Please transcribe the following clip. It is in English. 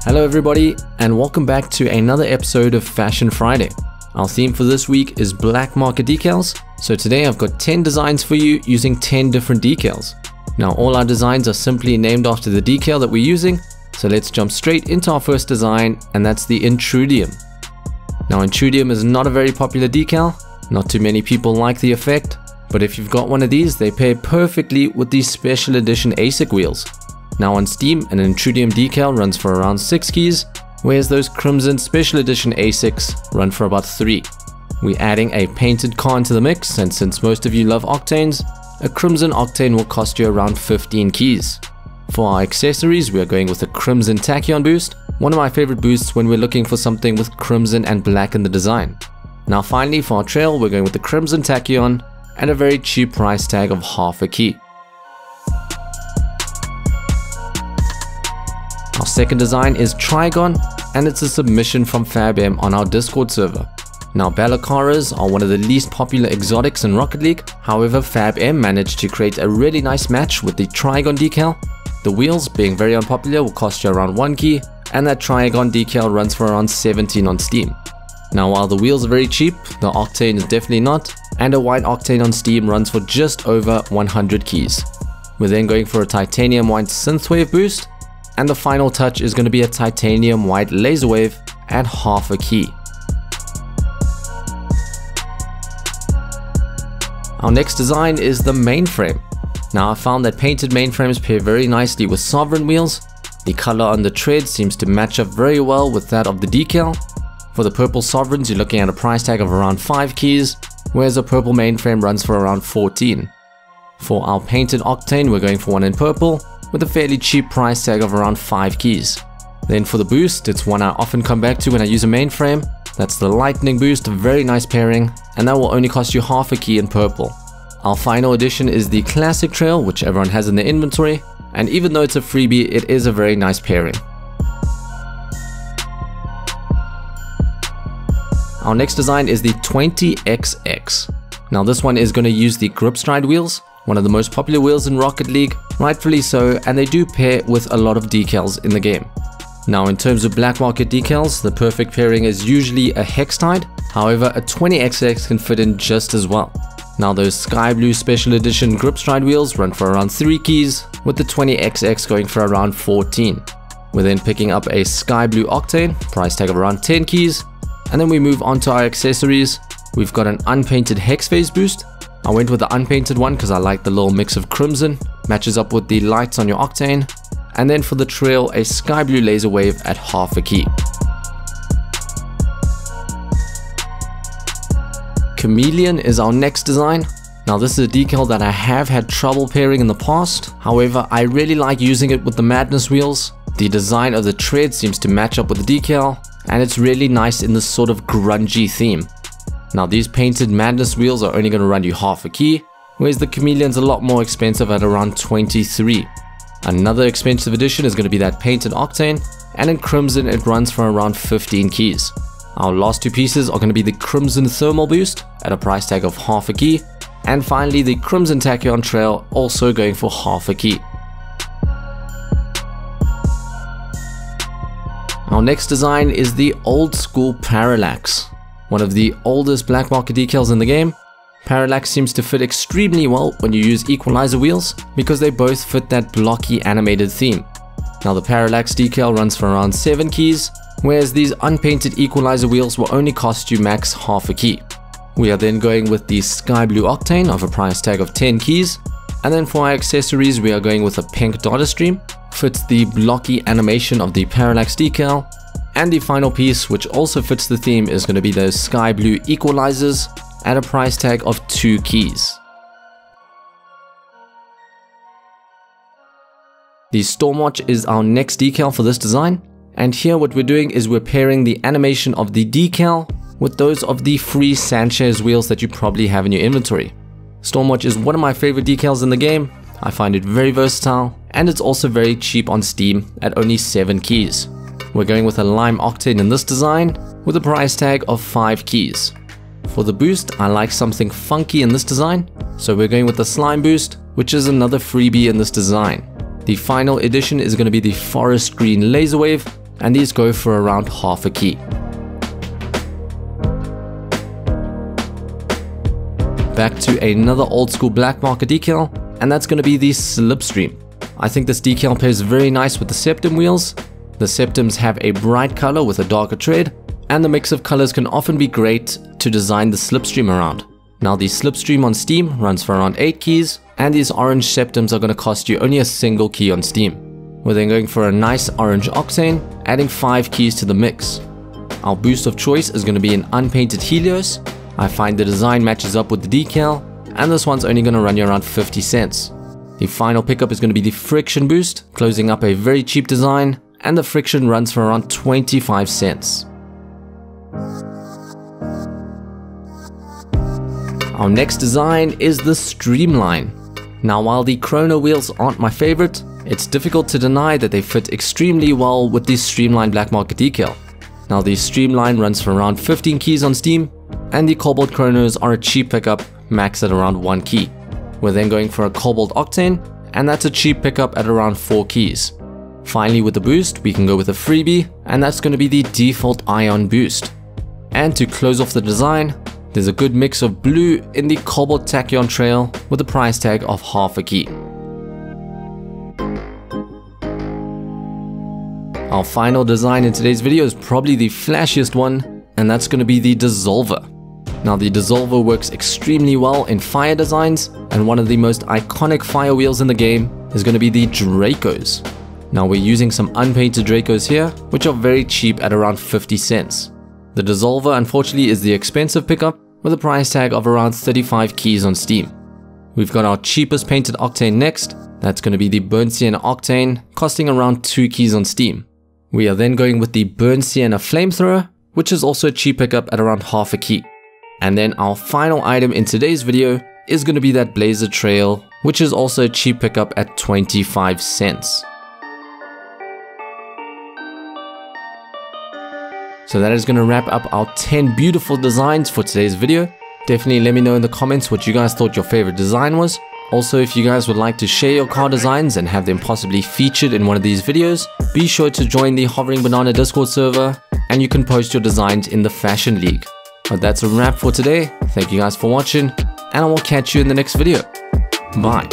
Hello everybody, and welcome back to another episode of Fashion Friday. Our theme for this week is Black Market Decals, so today I've got 10 designs for you using 10 different decals. Now all our designs are simply named after the decal that we're using, so let's jump straight into our first design, and that's the Intrudium. Now Intrudium is not a very popular decal, not too many people like the effect, but if you've got one of these, they pair perfectly with these special edition ASIC wheels. Now on Steam, an Intrudium decal runs for around 6 keys, whereas those Crimson Special Edition ASICs run for about 3. We're adding a painted car into the mix, and since most of you love octanes, a Crimson octane will cost you around 15 keys. For our accessories, we are going with a Crimson Tachyon boost, one of my favorite boosts when we're looking for something with crimson and black in the design. Now finally, for our trail, we're going with the Crimson Tachyon and a very cheap price tag of half a key. Our second design is Trigon, and it's a submission from FabM on our Discord server. Now Balacaras are one of the least popular exotics in Rocket League, however FabM managed to create a really nice match with the Trigon decal. The wheels, being very unpopular, will cost you around 1 key, and that Trigon decal runs for around 17 on Steam. Now while the wheels are very cheap, the octane is definitely not, and a white octane on Steam runs for just over 100 keys. We're then going for a titanium white synthwave boost, and the final touch is going to be a titanium white laser wave at half a key. Our next design is the mainframe. Now I found that painted mainframes pair very nicely with sovereign wheels. The color on the tread seems to match up very well with that of the decal. For the purple sovereigns, you're looking at a price tag of around 5 keys, whereas a purple mainframe runs for around 14. For our painted octane, we're going for one in purple, with a fairly cheap price tag of around 5 keys. Then for the boost, it's one I often come back to when I use a mainframe. That's the lightning boost, a very nice pairing, and that will only cost you half a key in purple. Our final addition is the classic trail, which everyone has in their inventory, and even though it's a freebie, it is a very nice pairing. Our next design is the 20XX. Now this one is going to use the Grip Stride wheels, one of the most popular wheels in Rocket League, rightfully so, and they do pair with a lot of decals in the game. Now in terms of Black Market Decals, the perfect pairing is usually a Hextide, however a 20XX can fit in just as well. Now those Sky Blue Special Edition Grip Stride wheels run for around 3 keys, with the 20XX going for around 14. We're then picking up a Sky Blue Octane, price tag of around 10 keys, and then we move on to our accessories. We've got an unpainted Hex Phase boost. I went with the unpainted one because I like the little mix of crimson, matches up with the lights on your octane. And then for the trail, a Sky Blue laser wave at half a key. Chameleon is our next design. Now this is a decal that I have had trouble pairing in the past, however I really like using it with the Madness wheels. The design of the tread seems to match up with the decal, and it's really nice in this sort of grungy theme. Now these painted Madness wheels are only going to run you half a key, whereas the Chameleon's a lot more expensive at around 23. Another expensive addition is going to be that painted octane, and in Crimson it runs for around 15 keys. Our last 2 pieces are going to be the Crimson Thermal Boost at a price tag of half a key, and finally the Crimson Tachyon Trail, also going for half a key. Our next design is the old school Parallax. One of the oldest Black Market decals in the game. Parallax seems to fit extremely well when you use equalizer wheels because they both fit that blocky animated theme. Now the Parallax decal runs for around 7 keys, whereas these unpainted equalizer wheels will only cost you max half a key. We are then going with the Sky Blue Octane of a price tag of 10 keys, and then for our accessories we are going with a pink data stream, fits the blocky animation of the Parallax decal. And the final piece, which also fits the theme, is going to be those Sky Blue equalizers at a price tag of 2 keys. The Stormwatch is our next decal for this design, and here what we're doing is we're pairing the animation of the decal with those of the free Sanchez wheels that you probably have in your inventory. Stormwatch is one of my favorite decals in the game. I find it very versatile, and it's also very cheap on Steam at only 7 keys. We're going with a lime octane in this design with a price tag of 5 keys. For the boost, I like something funky in this design, so we're going with the slime boost, which is another freebie in this design. The final edition is going to be the forest green laser wave and these go for around half a key. Back to another old school Black Market decal, and that's going to be the Slipstream. I think this decal pairs very nice with the septum wheels. The septums have a bright color with a darker tread, and the mix of colors can often be great to design the Slipstream around. Now the Slipstream on Steam runs for around 8 keys, and these orange septums are going to cost you only a single key on Steam. We're then going for a nice orange octane, adding 5 keys to the mix. Our boost of choice is going to be an unpainted Helios. I find the design matches up with the decal, and this one's only going to run you around 50 cents. The final pickup is going to be the friction boost, closing up a very cheap design, and the friction runs for around 25 cents. Our next design is the Streamline. Now while the chrono wheels aren't my favorite, it's difficult to deny that they fit extremely well with the Streamline Black Market decal. Now the Streamline runs for around 15 keys on Steam, and the Cobalt chronos are a cheap pickup, maxed at around 1 key. We're then going for a Cobalt octane, and that's a cheap pickup at around 4 keys. Finally, with the boost, we can go with a freebie, and that's going to be the default ion boost. And to close off the design, there's a good mix of blue in the Cobalt tachyon trail with a price tag of half a key. Our final design in today's video is probably the flashiest one, and that's going to be the Dissolver. Now the Dissolver works extremely well in fire designs, and one of the most iconic fire wheels in the game is going to be the Dracos. Now we're using some unpainted Dracos here, which are very cheap at around 50 cents. The Dissolver unfortunately is the expensive pickup with a price tag of around 35 keys on Steam. We've got our cheapest painted octane next. That's going to be the Burnt Sienna octane, costing around 2 keys on Steam. We are then going with the Burnt Sienna flamethrower, which is also a cheap pickup at around half a key. And then our final item in today's video is going to be that Blazer Trail, which is also a cheap pickup at 25 cents. So that is going to wrap up our 10 beautiful designs for today's video. Definitely let me know in the comments what you guys thought your favorite design was. Also, if you guys would like to share your car designs and have them possibly featured in one of these videos, be sure to join the HoveringBanana Discord server, and you can post your designs in the Fashion League. But that's a wrap for today. Thank you guys for watching, and I will catch you in the next video. Bye.